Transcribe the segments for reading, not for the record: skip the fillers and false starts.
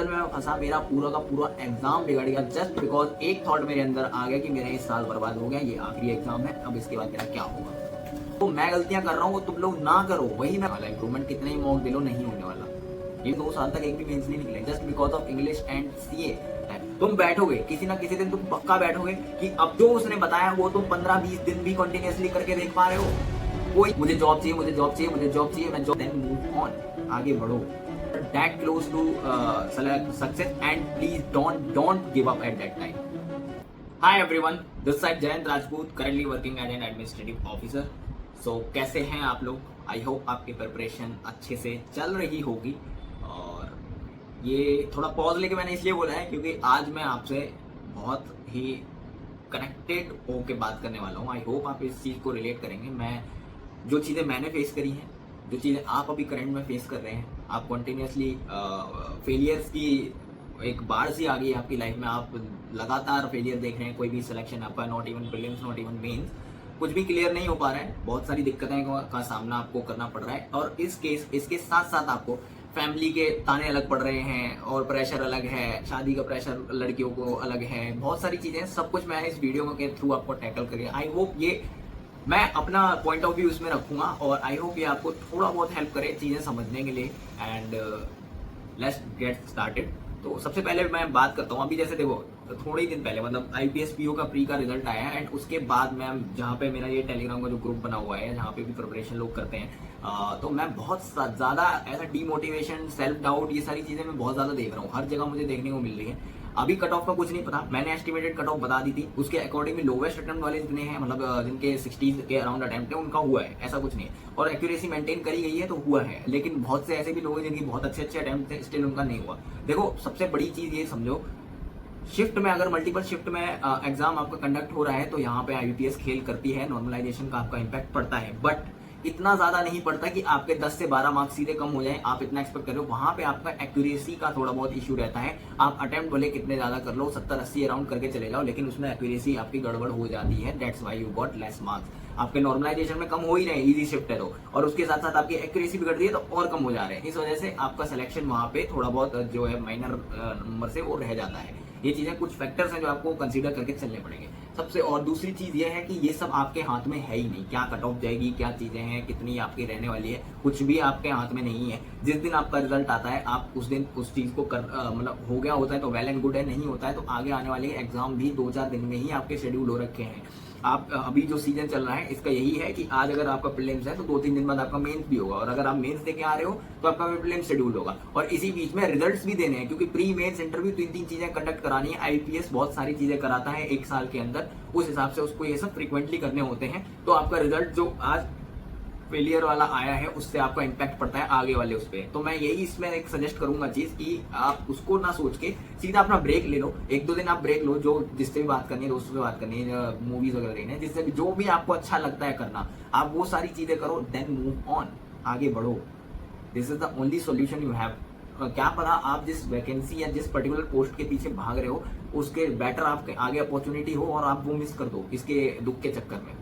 Puzzle में मैं फंसा, मेरा पूरा का पूरा एग्जाम बिगड़ गया जस्ट बिकॉज एक थॉट मेरे अंदर आ गया कि मेरा इस साल बर्बाद हो गया, ये आखिरी एग्जाम है, अब इसके बाद मेरा क्या होगा। तो मैं गलतियां कर रहा हूँ, तुम लोग ना करो, वही मैं वाला इंप्रूवमेंट कितने ही मॉक दिलो नहीं होने वाला। ये 2 साल तक एक भी मेंस नहीं निकले just because of English and CA. तुम बैठोगे किसी ना किसी दिन, तुम पक्का बैठोगे कि अब जो उसने बताया वो तुम 15-20 दिन भी कंटिन्यूअसली करके देख पा रहे हो। कोई मुझे जॉब चाहिए, मुझे जॉब चाहिए, मुझे जॉब चाहिए, मैं जॉब, देन मूव ऑन, आगे बढ़ो, that close to success, and please don't give up at that time. Hi everyone, this side Jayant Rajput, currently working as an administrative officer. So कैसे हैं आप लोग? आई होप आपकी preparation अच्छे से चल रही होगी। और ये थोड़ा पॉज लेके मैंने इसलिए बोला है क्योंकि आज मैं आपसे बहुत ही कनेक्टेड होके बात करने वाला हूँ। आई होप आप इस चीज़ को रिलेट करेंगे। मैं जो चीज़ें मैंने फेस करी हैं, जो चीज़ें आप अभी करंट में फेस कर रहे हैं, आप कंटिन्यूसली फेलियर्स की एक बाढ़ सी आ गई है आपकी लाइफ में, आप लगातार फेलियर देख रहे हैं। कोई भी सिलेक्शन आपका, not even prelims, not even mains, कुछ भी क्लियर नहीं हो पा रहा है, बहुत सारी दिक्कतें का सामना आपको करना पड़ रहा है। और इसके साथ साथ आपको फैमिली के ताने अलग पड़ रहे हैं और प्रेशर अलग है, शादी का प्रेशर लड़कियों को अलग है, बहुत सारी चीज़ें, सब कुछ मैं इस वीडियो के थ्रू आपको टैकल करेंगे। आई होप ये मैं अपना पॉइंट ऑफ व्यू इसमें रखूंगा और आई होप ये आपको थोड़ा बहुत हेल्प करे चीज़ें समझने के लिए। And let's get started. तो सबसे पहले मैं बात करता हूँ, अभी जैसे देखो थोड़े ही दिन पहले मतलब IPS PO का प्री का रिजल्ट आया है, एंड उसके बाद मैं जहाँ पे मेरा ये टेलीग्राम का जो ग्रुप बना हुआ है जहाँ पे भी प्रिपरेशन लोग करते हैं, तो मैं बहुत ज़्यादा ऐसा डीमोटिवेशन, सेल्फ डाउट, ये सारी चीज़ें मैं बहुत ज़्यादा देख रहा हूँ, हर जगह मुझे देखने को मिल रही है। अभी कट ऑफ का कुछ नहीं पता, मैंने एस्टिमेटेड कट ऑफ बता दी थी, उसके अकॉर्डिंग लोवेस्ट अटेम्प्ट वाले जितने हैं, मतलब जिनके 60 के अराउंड अटेम्प्ट है उनका हुआ है, ऐसा कुछ नहीं है। और एक्यूरेसी मेंटेन करी गई है तो हुआ है, लेकिन बहुत से ऐसे भी लोग हैं जिनकी बहुत अच्छे अटेम्प्ट थे, स्टिल उनका नहीं हुआ। देखो सबसे बड़ी चीज ये समझो, शिफ्ट में अगर मल्टीपल शिफ्ट में एग्जाम आपका कंडक्ट हो रहा है तो यहाँ पे IBPS खेल करती है, नॉर्मलाइजेशन का आपका इम्पैक्ट पड़ता है, बट इतना ज्यादा नहीं पड़ता कि आपके 10 से 12 मार्क्स सीधे कम हो जाए, आप इतना एक्सपेक्ट कर रहे हो। वहां पे आपका एक्यूरेसी का थोड़ा बहुत इश्यू रहता है। आप अटेम्प्ट भले कितने ज्यादा कर लो, 70-80 अराउंड करके चले जाओ, लेकिन उसमें एक्यूरेसी आपकी गड़बड़ हो जाती है, that's why you got less marks. आपके नॉर्मलाइजेशन में कम हो ही रहे, इजी शिफ्ट है तो, और उसके साथ साथ आपकी एक्यूरेसी बिगड़ रही है तो और कम हो जा रहे हैं। इस वजह से आपका सिलेक्शन वहां पे थोड़ा बहुत जो है माइनर नंबर से वो रह जाता है। ये चीजें कुछ फैक्टर्स हैं जो आपको कंसीडर करके चलने पड़ेंगे सबसे। और दूसरी चीज ये है कि ये सब आपके हाथ में है ही नहीं, क्या कट ऑफ जाएगी, क्या चीजें हैं, कितनी आपकी रहने वाली है, कुछ भी आपके हाथ में नहीं है। जिस दिन आपका रिजल्ट आता है आप उस दिन उस चीज को मतलब हो गया होता है तो वेल एंड गुड है, नहीं होता है तो आगे आने वाले एग्जाम भी 2-4 दिन में ही आपके शेड्यूल हो रखे हैं। आप अभी जो सीजन चल रहा है इसका यही है कि आज अगर आपका प्रीलिम्स है तो 2-3 दिन बाद आपका मेंस भी होगा, और अगर आप मेंस देके आ रहे हो तो आपका प्रीलिम्स शेड्यूल होगा, और इसी बीच में रिजल्ट्स भी देने हैं, क्योंकि प्री मेंस इंटरव्यू 3-3 चीजें कंडक्ट करानी है। IPS बहुत सारी चीजें कराता है एक साल के अंदर, उस हिसाब से उसको ये सब फ्रीक्वेंटली करने होते हैं। तो आपका रिजल्ट जो आज फेलियर वाला आया है उससे आपका इम्पैक्ट पड़ता है आगे वाले उस पे। तो मैं यही इसमें एक सजेस्ट करूंगा चीज कि आप उसको ना सोच के सीधा अपना ब्रेक ले लो, 1-2 दिन आप ब्रेक लो, जो जिससे भी बात करनी है, दोस्तों से बात करनी है, मूवीज वगैरह देखनी है, जिससे भी जो भी आपको अच्छा लगता है करना, आप वो सारी चीजें करो, देन मूव ऑन, आगे बढ़ो। This is the only solution you have. क्या पता आप जिस वैकेंसी या जिस पर्टिकुलर पोस्ट के पीछे भाग रहे हो उसके बेटर आपके आगे अपॉर्चुनिटी हो और आप वो मिस कर दो इसके दुख के चक्कर में।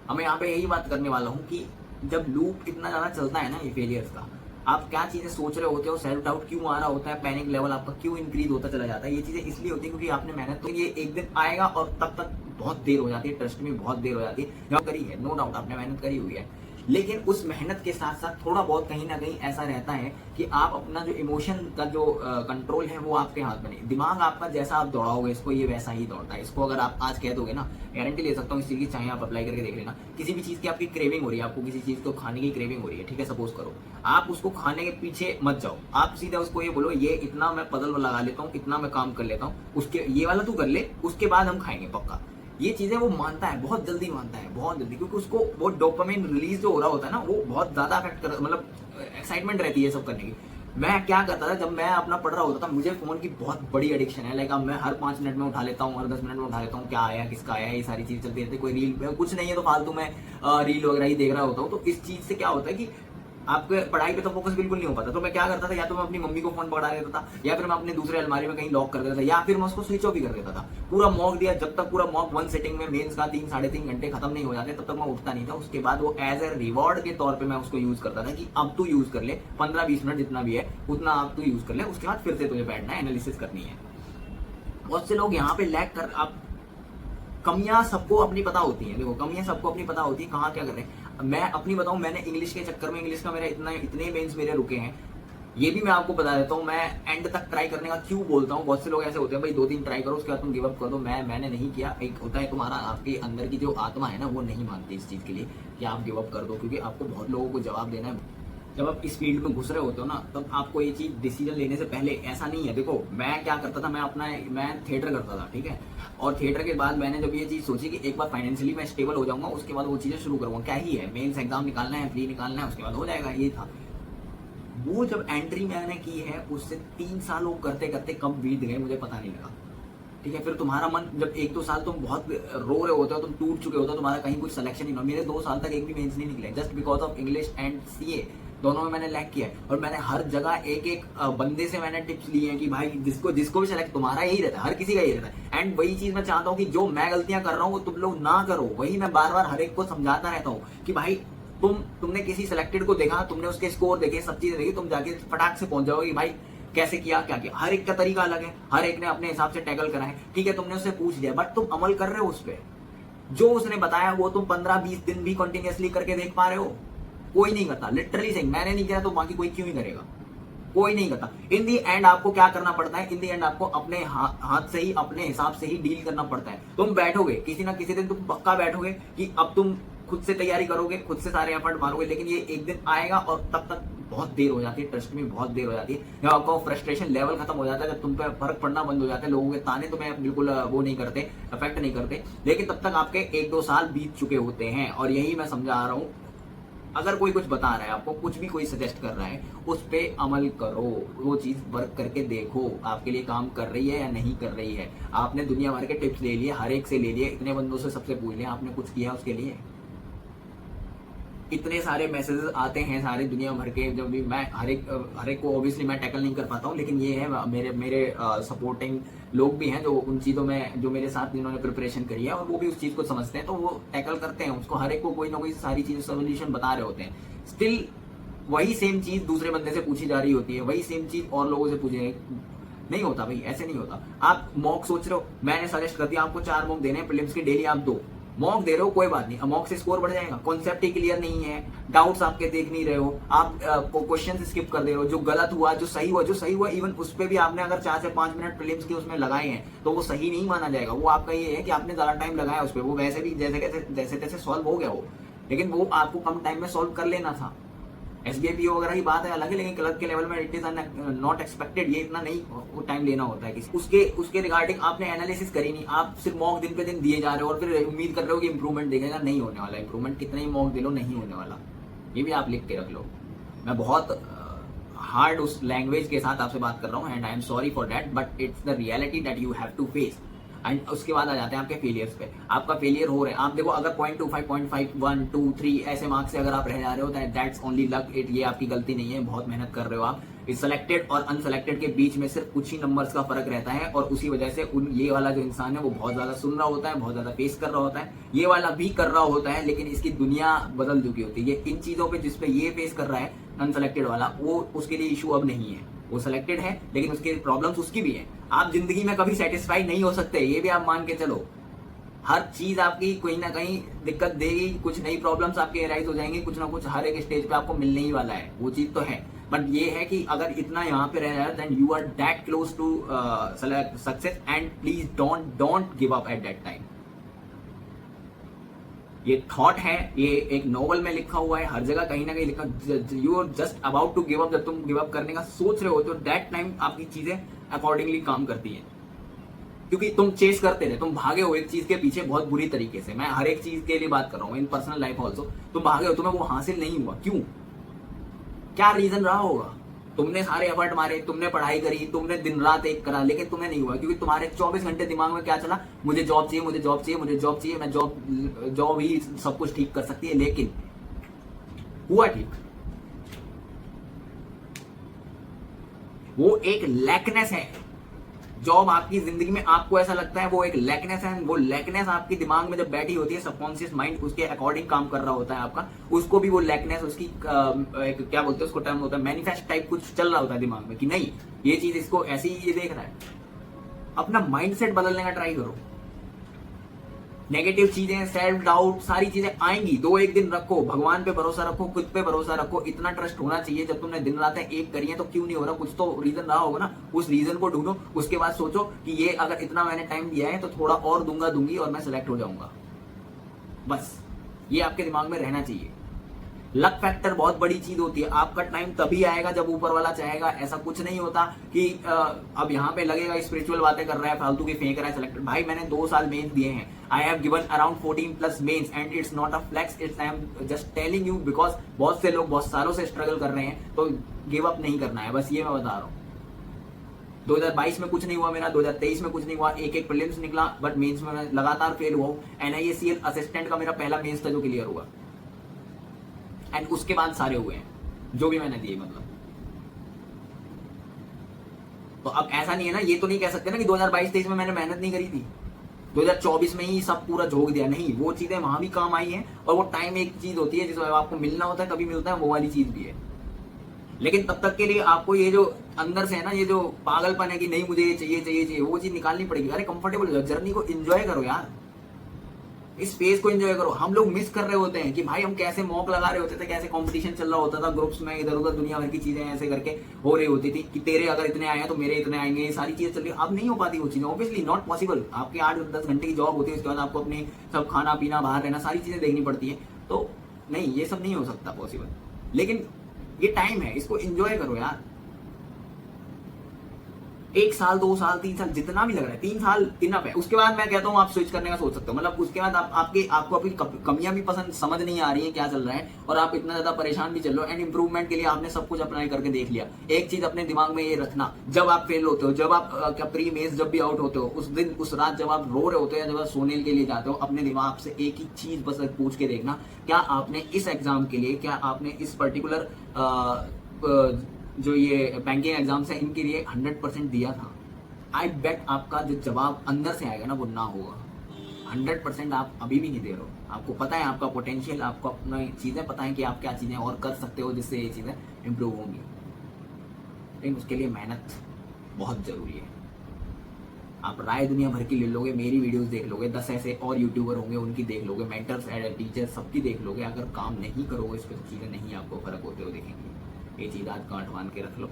मैं यहाँ पे यही बात करने वाला हूँ कि जब लूप इतना ज्यादा चलता है ना ये फेलियर्स का, आप क्या चीजें सोच रहे होते हो, सेल्फ डाउट क्यों आ रहा होता है, पैनिक लेवल आपका क्यों इंक्रीज होता चला जाता है, ये चीजें इसलिए होती है क्योंकि आपने मेहनत, तो ये एक दिन आएगा और तब तक बहुत देर हो जाती है, ट्रस्ट में बहुत देर हो जाती है। जब करी है, नो डाउट आपने मेहनत करी हुई है, लेकिन उस मेहनत के साथ साथ थोड़ा बहुत कहीं ना कहीं ऐसा रहता है कि आप अपना जो इमोशन का जो कंट्रोल है वो आपके हाथ में नहीं। दिमाग आपका जैसा आप दौड़ाओगे इसको, ये वैसा ही दौड़ता है। इसको अगर आप आज कह दोगे ना, गारंटी ले सकता हूँ इस चीज की, चाहे आप अप्लाई करके देख लेना। किसी भी चीज की आपकी क्रेविंग हो रही है, आपको किसी चीज को खाने की क्रेविंग हो रही है, ठीक है, सपोज करो, आप उसको खाने के पीछे मत जाओ, आप सीधा उसको ये बोलो, ये इतना मैं पजल लगा लेता हूँ, इतना मैं काम कर लेता हूँ, उसके ये वाला तू कर ले, उसके बाद हम खाएंगे पक्का। ये चीजें वो मानता है, बहुत जल्दी मानता है, बहुत जल्दी, क्योंकि उसको वो डोपामिन रिलीज जो हो रहा होता है ना, वो बहुत ज्यादा अफेक्ट कर, मतलब एक्साइटमेंट रहती है सब करने की। मैं क्या करता था जब मैं अपना पढ़ रहा होता था, मुझे फोन की बहुत बड़ी एडिक्शन है, लाइक अब मैं हर 5 मिनट में उठा लेता हूँ, हर 10 मिनट में उठा लेता हूँ, क्या आया किसका आया, ये सारी चीज चलती रहती है। कोई रील कुछ नहीं है तो फालतू में रील वगैरह ही देख रहा होता हूँ। तो इस चीज से क्या होता है कि आपके पढ़ाई पे तो फोकस बिल्कुल नहीं हो पाता। तो मैं क्या करता था, या तो मैं अपनी मम्मी को फोन पकड़ा देता था, या फिर मैं अपने दूसरे अलमारी में कहीं लॉक कर देता था, या फिर मैं उसको स्विच ऑफ भी कर देता था। पूरा मॉक दिया, जब तक पूरा मॉक वन सेटिंग में मेंस का 3-3.5 घंटे खत्म नहीं हो जाते तब तक मैं उठता नहीं था। उसके बाद वो एज ए रिवॉर्ड के तौर पर मैं उसको यूज करता था कि अब तू यूज कर ले, 15-20 मिनट जितना भी है उतना आप तू यूज कर ले, उसके बाद फिर से तुझे बैठना है, एनालिसिस करनी है। बहुत से लोग यहाँ पे लैग कर, आप कमियां सबको अपनी पता होती हैं। देखो कमियां सबको अपनी पता होती है, कहाँ क्या कर रहे हैं। मैं अपनी बताऊं, मैंने इंग्लिश के चक्कर में, इंग्लिश का मेरा इतने मेंस मेरे रुके हैं, ये भी मैं आपको बता देता हूँ। मैं एंड तक ट्राई करने का क्यों बोलता हूँ, बहुत से लोग ऐसे होते हैं भाई 2 दिन ट्राई करो उसके बाद तुम गिव अप कर दो। मैंने नहीं किया। एक होता है तुम्हारा, आपके अंदर की जो आत्मा है ना, वो नहीं मानती इस चीज के लिए कि आप गिव अप कर दो, क्योंकि आपको बहुत लोगों को जवाब देना है। जब आप इस फील्ड में घुस रहे होते हो ना, तब आपको ये चीज डिसीजन लेने से पहले, ऐसा नहीं है। देखो मैं क्या करता था, मैं थिएटर करता था, ठीक है। और थिएटर के बाद मैंने जब ये चीज सोची कि एक बार फाइनेंशियली मैं स्टेबल हो जाऊंगा, उसके बाद वो चीजें शुरू करूंगा। क्या ही है, मेंस एग्जाम निकालना है, प्री निकालना है, उसके बाद हो जाएगा, ये था। वो जब एंट्री मैंने की है, उससे 3 साल वो करते करते कब बीत गए मुझे पता नहीं लगा, ठीक है। फिर तुम्हारा मन, जब 1-2 साल तुम बहुत रो रहे होते हो, तुम टूट चुके होते हो, तुम्हारा कहीं कुछ सिलेक्शन नहीं हुआ। मेरे 2 साल तक एक भी मेंस नहीं निकले, just because of English and CA, दोनों में मैंने लैग किया है। और मैंने हर जगह एक बंदे से मैंने टिप्स लिए हैं कि भाई जिसको भी सिलेक्ट, तुम्हारा यही रहता है, हर किसी का यही रहता है। एंड वही चीज मैं चाहता हूँ कि जो मैं गलतियां कर रहा हूँ वो तुम लोग ना करो। वही मैं बार बार हर एक को समझाता रहता हूँ कि भाई तुमने किसी सिलेक्टेड को देखा, तुमने उसके स्कोर देखे, सब चीजें देखी, तुम जाके फटाक से पहुंच जाओगे भाई कैसे किया, क्या किया। हर एक का तरीका अलग है, हर एक ने अपने हिसाब से टैकल करा है, ठीक है। तुमने उससे पूछ लिया, बट तुम अमल कर रहे हो उस पर। जो उसने बताया वो तुम 15-20 दिन भी कंटिन्यूअसली करके देख पा रहे हो? कोई नहीं करता। लिटरली सेइंग, मैंने नहीं किया तो बाकी कोई क्यों ही करेगा? कोई नहीं करता। इन दी एंड आपको क्या करना पड़ता है, इन दी एंड आपको अपने हाथ से ही, अपने हिसाब से ही डील करना पड़ता है। तुम बैठोगे किसी ना किसी दिन, तुम पक्का बैठोगे कि अब तुम खुद से तैयारी करोगे, खुद से सारे एफर्ट मारोगे, लेकिन ये एक दिन आएगा और तब तक बहुत देर हो जाती है। ट्रस्ट में बहुत देर हो जाती है। जब आपका फ्रस्ट्रेशन लेवल खत्म हो जाता है, जब तुम पे फर्क पड़ना बंद हो जाता है, लोगों के ताने तुम्हें बिल्कुल वो नहीं करते, अफेक्ट नहीं करते, लेकिन तब तक आपके 1-2 साल बीत चुके होते हैं। और यही मैं समझा रहा हूँ, अगर कोई कुछ बता रहा है आपको, कुछ भी कोई सजेस्ट कर रहा है, उस पे अमल करो। वो चीज वर्क करके देखो आपके लिए काम कर रही है या नहीं कर रही है। आपने दुनिया भर के टिप्स ले लिए, हर एक से ले लिए, इतने बंदों से सबसे पूछ लिया, आपने कुछ किया उसके लिए? इतने सारे मैसेजेस आते हैं सारे दुनिया भर के, जब भी मैं हर एक को ऑब्वियसली मैं टैकल नहीं कर पाता हूँ, लेकिन ये है मेरे सपोर्टिंग लोग भी हैं जो उन चीज़ों में, जो मेरे साथ जिन्होंने प्रिपरेशन करी है और वो भी उस चीज़ को समझते हैं, तो वो टैकल करते हैं उसको। हर एक को कोई ना कोई सारी चीज़ें सोल्यूशन बता रहे होते हैं। स्टिल वही सेम चीज़ दूसरे बंदे से पूछी जा रही होती है, वही सेम चीज़ और लोगों से पूछे। नहीं होता भाई, ऐसे नहीं होता। आप मॉक सोच रहे हो, मैंने सजेस्ट कर दिया आपको 4 मॉक देने हैं प्रीलिम्स के, डेली आप 2 मॉक दे रहे हो, कोई बात नहीं, मॉक से स्कोर बढ़ जाएगा। कॉन्सेप्ट ही क्लियर नहीं है, डाउट्स आपके देख नहीं रहे हो, आप क्वेश्चन स्किप कर दे रहे हो, जो गलत हुआ, जो सही हुआ, इवन उस पर भी आपने अगर 4 से 5 मिनट प्रीलिम्स के उसमें लगाए हैं तो वो सही नहीं माना जाएगा। वो आपका ये है कि आपने ज्यादा टाइम लगाया उस पर, वो वैसे भी जैसे तैसे सॉल्व हो गया वो, लेकिन वो आपको कम टाइम में सॉल्व कर लेना था। SBIPO वगैरह की बात है अलग है, लेकिन क्लर्क के लेवल में इट इज नॉट एक्सपेक्टेड, ये इतना नहीं वो टाइम लेना होता है किसी उसके रिगार्डिंग आपने एनालिसिस करी नहीं, आप सिर्फ मॉक दिन पे दिन दिए जा रहे हो और फिर उम्मीद कर रहे हो कि इंप्रूवमेंट देखेगा। नहीं होने वाला इंप्रूवमेंट, कितने ही मॉक दे लो नहीं होने वाला, ये भी आप लिख के रख लो। मैं बहुत हार्ड उस लैंग्वेज के साथ आपसे बात कर रहा हूँ, and I am sorry for that, but it's the reality that you have to face. And उसके बाद आ जाते हैं आपके फेलियर्स पे। आपका फेलियर हो रहा है, आप देखो अगर 0.25, 0.5, 1, 2, 3 ऐसे मार्क्स से अगर आप रह जा रहे हो, दैट्स ओनली लक, ये आपकी गलती नहीं है, बहुत मेहनत कर रहे हो आप। इस सेलेक्टेड और अनसेलेक्टेड के बीच में सिर्फ कुछ ही नंबर्स का फर्क रहता है, और उसी वजह से ये वाला जो इंसान है वो बहुत ज्यादा सुन रहा होता है, बहुत ज्यादा फेस कर रहा होता है, ये वाला भी कर रहा होता है, लेकिन इसकी दुनिया बदल चुकी होती है। ये इन चीजों पे जिसपे ये फेस कर रहा है अनसेलेक्टेड वाला, वो उसके लिए इशू अब नहीं है। वो सिलेक्टेड है लेकिन उसके प्रॉब्लम्स उसकी भी है। आप जिंदगी में कभी सेटिस्फाई नहीं हो सकते, ये भी आप मान के चलो। हर चीज आपकी कोई ना कहीं दिक्कत देगी, कुछ नई प्रॉब्लम्स आपके राइज हो जाएंगी, कुछ ना कुछ हर एक स्टेज पे आपको मिलने ही वाला है, वो चीज तो है। बट ये है कि अगर इतना यहाँ पे रह जाए, then you are that close to success, and please don't give up at that time. ये थॉट है, ये एक नोवेल में लिखा हुआ है, हर जगह कहीं ना कहीं लिखा, you are just about to give up. जब तुम गिव अप करने का सोच रहे हो तो दैट टाइम आपकी चीजें अकॉर्डिंगली काम करती हैं, क्योंकि तुम चेस करते रहे, तुम भागे हो एक चीज के पीछे बहुत बुरी तरीके से। मैं हर एक चीज के लिए बात कर रहा हूँ, इन पर्सनल लाइफ ऑल्सो। तुम भागे हो, तुम्हें वो हासिल नहीं हुआ, क्यों? क्या रीजन रहा होगा? तुमने सारे एफर्ट मारे, तुमने पढ़ाई करी, तुमने दिन रात एक करा, लेकिन तुम्हें नहीं हुआ, क्योंकि तुम्हारे 24 घंटे दिमाग में क्या चला? मुझे जॉब चाहिए, मुझे जॉब चाहिए, मुझे जॉब चाहिए, मैं जॉब ही सब कुछ ठीक कर सकती है। लेकिन हुआ ठीक? वो एक लैकनेस है। जॉब आपकी जिंदगी में आपको ऐसा लगता है वो एक लैकनेस है, वो लैकनेस आपके दिमाग में जब बैठी होती है, सबकॉन्शियस माइंड उसके अकॉर्डिंग काम कर रहा होता है आपका, उसको भी वो लैकनेस उसकी एक क्या बोलते हैं उसको टर्म होता है मैनिफेस्ट टाइप कुछ चल रहा होता है दिमाग में कि नहीं ये चीज इसको ऐसी ही ये देख रहा है। अपना माइंडसेट बदलने का ट्राई करो। नेगेटिव चीजें, सेल्फ डाउट, सारी चीजें आएंगी, 2-1 दिन रखो, भगवान पे भरोसा रखो, खुद पे भरोसा रखो। इतना ट्रस्ट होना चाहिए, जब तुमने दिन रात एक करी है तो क्यों नहीं हो रहा, कुछ तो रीजन रहा होगा ना, उस रीजन को ढूंढो। उसके बाद सोचो कि ये अगर इतना मैंने टाइम दिया है तो थोड़ा और दूंगी और मैं सिलेक्ट हो जाऊंगा। बस ये आपके दिमाग में रहना चाहिए। लक फैक्टर बहुत बड़ी चीज होती है। आपका टाइम तभी आएगा जब ऊपर वाला चाहेगा। ऐसा कुछ नहीं होता कि अब यहाँ पे लगेगा स्पिरिचुअल बातें कर रहा है, फालतू की फेंक रहा है सिलेक्टेड। भाई मैंने 2 साल मेंस दिए हैं। I have given around 14+ mains and it's not a flex, it's I am just telling you because बहुत से लोग बहुत सालों से स्ट्रगल कर रहे हैं, तो गिव अप नहीं करना है, बस ये मैं बता रहा हूँ। 2022 में कुछ नहीं हुआ मेरा, 2023 में कुछ नहीं हुआ, एक प्रीलिम्स निकला, बट मेंस में मैं लगातार फेल हुआ हूँ। NIACL असिस्टेंट का मेरा पहला मेंस था जो क्लियर हुआ, एंड उसके बाद सारे हुए हैं जो भी मैंने दिए। मतलब तो अब ऐसा नहीं है ना, ये तो नहीं कह सकते ना कि 2022-23 में मैंने मेहनत नहीं करी थी, 2024 में ही सब पूरा झोंक दिया। नहीं, वो चीजें वहां भी काम आई हैं, और वो टाइम एक चीज होती है जिसमें आपको मिलना होता है, कभी मिलता है, वो वाली चीज भी है। लेकिन तब तक के लिए आपको ये जो अंदर से है ना, ये जो पागलपन है कि नहीं मुझे ये चाहिए, वो चीज निकालनी पड़ेगी। अरे कंफर्टेबल हो जाओ, जर्नी को एंजॉय करो यार, इस फेज को एंजॉय करो। हम लोग मिस कर रहे होते हैं कि भाई हम कैसे मॉक लगा रहे होते थे, कैसे कंपटीशन चल रहा होता था ग्रुप्स में, इधर उधर दुनिया भर की चीजें ऐसे करके हो रही होती थी कि तेरे अगर इतने आए हैं तो मेरे इतने आएंगे, ये सारी चीजें चल रही है। अब नहीं हो पाती वो चीजें, ऑब्वियसली नॉट पॉसिबल। आपके 8-10 घंटे की जॉब होती है, उसके बाद आपको अपने सब खाना पीना, बाहर रहना, सारी चीजें देखनी पड़ती है, तो नहीं, ये सब नहीं हो सकता पॉसिबल। लेकिन ये टाइम है, इसको एंजॉय करो यार। 1 साल, 2 साल, 3 साल, जितना भी लग रहा है, 3 साल इनफ है। उसके बाद मैं कहता हूँ आप स्विच करने का सोच सकते हो। मतलब उसके बाद आपको अपनी कमियां भी पसंद समझ नहीं आ रही है क्या चल रहा है, और आप इतना ज्यादा परेशान भी चल रहे हो, एंड इंप्रूवमेंट के लिए आपने सब कुछ अप्लाई करके देख लिया। एक चीज अपने दिमाग में ये रखना, जब आप फेल होते हो, जब आप क्या प्री मेंस जब भी आउट होते हो, उस दिन उस रात जब आप रो रहे होते हो या जब आप सोने के लिए जाते हो, अपने दिमाग से एक ही चीज बस पूछ के देखना, क्या आपने इस एग्जाम के लिए, क्या आपने इस पर्टिकुलर जो ये बैंकिंग एग्जाम्स है इनके लिए 100% दिया था। आई बेट आपका जो जवाब अंदर से आएगा ना वो ना होगा। 100% आप अभी भी नहीं दे रहे हो। आपको पता है आपका पोटेंशियल, आपको अपनी चीजें पता है कि आप क्या चीजें और कर सकते हो जिससे ये चीजें इंप्रूव होंगी, लेकिन उसके लिए मेहनत बहुत जरूरी है। आप राय दुनिया भर की ले लोगे, मेरी वीडियोस देख लोगे, 10 ऐसे और यूट्यूबर होंगे उनकी देख लोगे, मेंटर्स, टीचर सबकी देख लोगे, अगर काम नहीं करोगे इस पर चीजें नहीं आपको फर्क होते हुए देखेंगे। ये चीज आज गांठ बांध के रख लो,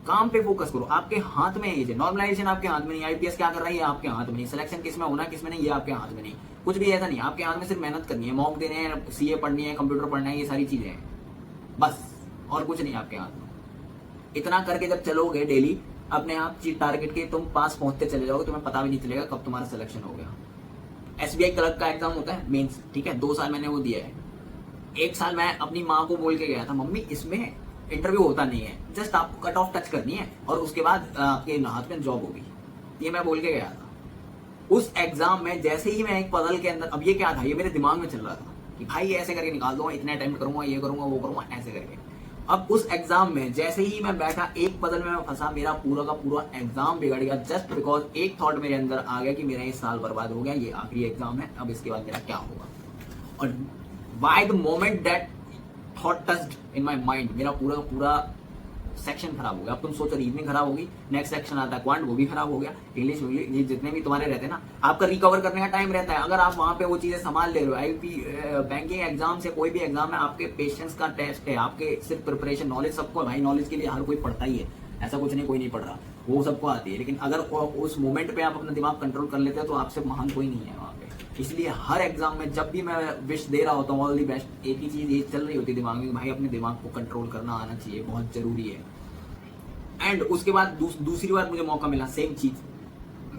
काम पे फोकस करो। आपके हाथ में है ये, नॉर्मलाइजेशन आपके हाथ में नहीं, IPS क्या कर रहा है ये आपके हाथ में नहीं, सिलेक्शन किस में होना किस में नहीं ये आपके हाथ में नहीं, कुछ भी ऐसा नहीं। आपके हाथ में सिर्फ मेहनत करनी है, मॉक देने हैं, CA पढ़नी है, कंप्यूटर पढ़ना है, ये सारी चीजें हैं बस, और कुछ नहीं आपके हाथ में। इतना करके जब चलोगे डेली, अपने आप टारगेट के तुम पास पहुंचते चले जाओगे, तुम्हें पता भी नहीं चलेगा कब तुम्हारा सिलेक्शन हो गया। SBI क्लर्क का एग्जाम होता है मेंस, ठीक है, 2 साल मैंने वो दिया है। 1 साल मैं अपनी माँ को बोल के गया था, मम्मी इसमें इंटरव्यू होता नहीं है, जस्ट आपको कट ऑफ टच करनी है और उसके बाद आपके हाथ में जॉब होगी, ये मैं बोल के गया था। उस एग्जाम में जैसे ही मैं एक पजल के अंदर, अब ये क्या था, ये मेरे दिमाग में चल रहा था कि भाई ऐसे करके निकाल दूंगा, इतने अटेम्प्ट करूंगा, ये करूंगा, वो करूंगा, ऐसे करके। अब उस एग्जाम में जैसे ही मैं बैठा, एक पजल में मैं फंसा, मेरा पूरा का पूरा एग्जाम बिगड़ गया, जस्ट बिकॉज एक थॉट मेरे अंदर आ गया कि मेरा ये साल बर्बाद हो गया, ये आखिरी एग्जाम है, अब इसके बाद मेरा क्या होगा। और by the moment that thought touched in my mind, मेरा पूरा सेक्शन खराब हो गया। अब तुम सोचो रीजनिंग खराब होगी, नेक्स्ट सेक्शन आता है क्वांट, वो भी खराब हो गया, इंग्लिश ये जितने भी तुम्हारे रहते हैं ना, आपका रिकवर करने का टाइम रहता है। अगर आप वहां पे वो चीजें संभाल ले रहे हो, IP बैंकिंग एग्जाम से कोई भी एग्जाम है, आपके पेशेंस का टेस्ट है, आपके सिर्फ प्रिपरेशन, नॉलेज सबको भाई, नॉलेज के लिए हर कोई पढ़ता ही है, ऐसा कुछ नहीं कोई नहीं पढ़ रहा, वो सबको आती है। लेकिन अगर उस मोमेंट पे आप अपना दिमाग कंट्रोल कर लेते हो तो आपसे महान कोई नहीं है वहां पे। इसलिए हर एग्जाम में जब भी मैं विश दे रहा होता हूँ ऑल दी बेस्ट, एक ही चीज ये चल रही होती है दिमाग में, भाई अपने दिमाग को कंट्रोल करना आना चाहिए, बहुत जरूरी है। एंड उसके बाद दूसरी बार मुझे मौका मिला, सेम चीज,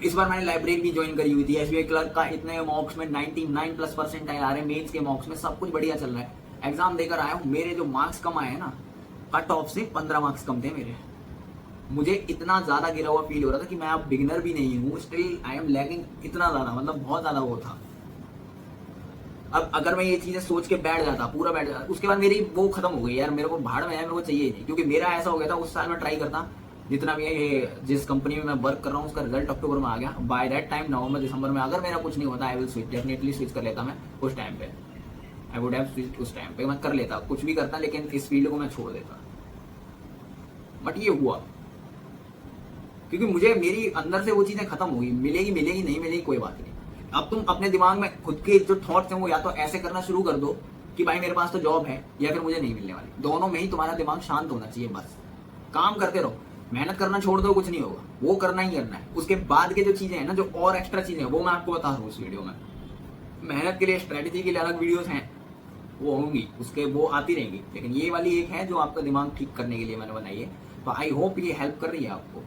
इस बार मैंने लाइब्रेरी भी ज्वाइन करी हुई थी। SBI क्लर्क का इतने मॉक्स में 99+% आए आ रहे, मेंस के मॉक्स में सब कुछ बढ़िया चल रहा है, एग्जाम देकर आया हूँ। मेरे जो मार्क्स कम आए ना, कट ऑफ से 15 मार्क्स कम थे मेरे। मुझे इतना ज्यादा गिरा हुआ फील हो रहा था कि मैं अब बिगिनर भी नहीं हूँ, स्टिल आई एम लैगिंग इतना ज्यादा, मतलब बहुत ज्यादा वो था। अब अगर मैं ये चीजें सोच के बैठ जाता, पूरा बैठ जाता, उसके बाद मेरी वो खत्म हो गई यार, मेरे को भाड़ में है, मेरे को चाहिए नहीं, क्योंकि मेरा ऐसा हो गया था, उस साल में ट्राई करता, जितना भी है ये जिस कंपनी में मैं वर्क कर रहा हूँ उसका रिजल्ट अक्टूबर में आ गया। बाय दैट टाइम नवंबर दिसंबर में अगर मेरा कुछ नहीं होता I will switch, definitely switch कर लेता मैं उस टाइम पे। आई वुड हैव स्विच उस टाइम पे, मैं कर लेता, कुछ भी करता, लेकिन इस फील्ड को मैं छोड़ देता। बट ये हुआ क्योंकि मुझे मेरी अंदर से वो चीजें खत्म हो गई। मिलेगी मिलेगी, नहीं मिलेगी कोई बात नहीं। अब तुम अपने दिमाग में खुद के जो थॉट्स हैं वो या तो ऐसे करना शुरू कर दो कि भाई मेरे पास तो जॉब है, या फिर मुझे नहीं मिलने वाली। दोनों में ही तुम्हारा दिमाग शांत होना चाहिए। बस काम करते रहो, मेहनत करना छोड़ दो, कुछ नहीं होगा, वो करना ही करना है। उसके बाद के जो चीजें हैं ना, जो और एक्स्ट्रा चीजें हैं, वो मैं आपको बता रहा हूँ इस वीडियो में। मेहनत के लिए, स्ट्रेटेजी के लिए अलग वीडियोस हैं, वो होंगी, उसके वो आती रहेंगी, लेकिन ये वाली एक है जो आपका दिमाग ठीक करने के लिए मैंने बनाई है। तो आई होप ये हेल्प कर रही है आपको।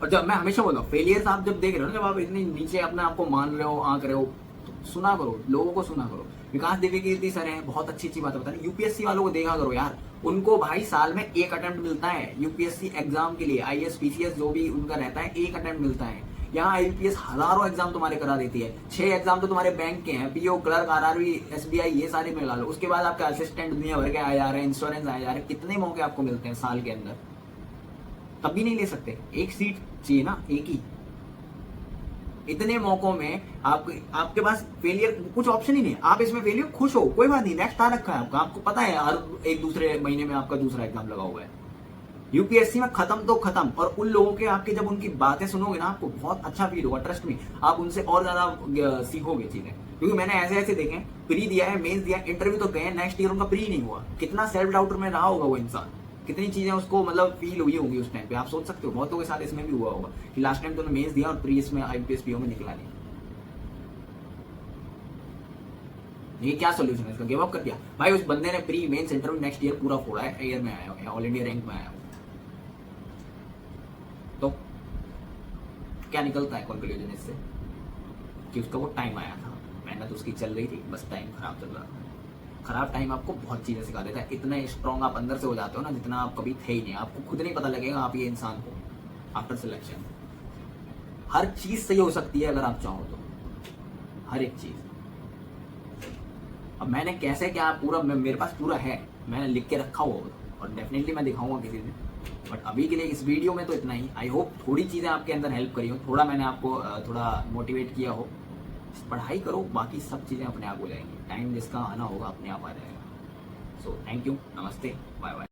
और जब मैं हमेशा बोलता हूँ, फेलियर्स आप जब देख रहे हो ना, जब आप इतनी नीचे अपने आप को मान रहे हो, आंक रहे हो, तो सुना करो, लोगों को सुना करो। विकास द्विवेदी सर हैं, बहुत अच्छी अच्छी बातें बता रहे हैं। यूपीएससी वालों को देखा करो यार, उनको भाई साल में एक अटेम्प्ट मिलता है यूपीएससी एग्जाम के लिए। आईएएस पीसीएस जो भी उनका रहता है, एक अटेम्प्ट मिलता है। यहाँ आईपीएस हजारों एग्जाम तुम्हारे करा देती है। 6 एग्जाम तो तुम्हारे बैंक के हैं, पीओ, क्लर्क, आरआरबी, एसबीआई, ये सारे मिला लो। उसके बाद आपके असिस्टेंट दुनिया भर के आए जा रहे हैं, इंश्योरेंस आए जा रहे हैं। कितने मौके आपको मिलते हैं साल के अंदर, तब भी नहीं ले सकते। एक सीट चाहिए ना, एक ही। इतने मौकों में आपके पास फेलियर कुछ ऑप्शन ही नहीं है। आप इसमें फेलियर खुश हो, कोई बात नहीं, नेक्स्ट आ रखा है आपका, आपको पता है हर एक दूसरे महीने में आपका दूसरा एग्जाम लगा हुआ है। यूपीएससी में खत्म तो खत्म। और उन लोगों के आपके जब उनकी बातें सुनोगे ना, आपको बहुत अच्छा फील होगा। ट्रस्ट में, आप उनसे और ज्यादा सीखोगे चीजें। क्योंकि मैंने ऐसे ऐसे देखे, प्री दिया है, मेंस दिया, इंटरव्यू तो गए, नेक्स्ट ईयर उनका प्री नहीं हुआ। कितना सेल्फ डाउटर में रहा होगा वो इंसान, कितनी चीजें उसको मतलब फील हुई होंगी उस टाइम पे। आप सोच सकते हो, बहुतों के साथ इसमें भी हुआ होगा कि लास्ट टाइम तुमने मेंस दिया और प्री इसमें आईपीएस पीओ में निकला नहीं। ये क्या सोल्यूशन है इसका? गिव अप कर दिया भाई। उस बंदे ने pre mains interview next year पूरा फोड़ा है, ईयर में आया है, ऑल इंडिया रैंक में आया है। तो क्या निकलता है कंक्लूजन इससे? कि उसका वो टाइम आया था, मेहनत उसकी चल रही थी, बस टाइम खराब चल रहा था। खराब टाइम आपको बहुत चीजें सिखा देता है। इतने स्ट्रॉन्ग आप अंदर से हो जाते हो ना, जितना आप कभी थे ही नहीं। आपको खुद नहीं पता लगेगा आप ये इंसान हो आफ्टर सिलेक्शन। हर चीज सही हो सकती है अगर आप चाहो तो, हर एक चीज। अब मैंने कैसे क्या पूरा, मेरे पास पूरा है, मैंने लिख के रखा हुआ और डेफिनेटली मैं दिखाऊंगा किसी दिन। बट अभी के लिए इस वीडियो में तो इतना ही। आई होप थोड़ी चीजें आपके अंदर हेल्प करी हो, थोड़ा मैंने आपको थोड़ा मोटिवेट किया हो। पढ़ाई करो, बाकी सब चीजें अपने आप हो जाएंगी। टाइम जिसका आना होगा अपने आप आ जाएगा। सो थैंक यू, नमस्ते, बाय बाय।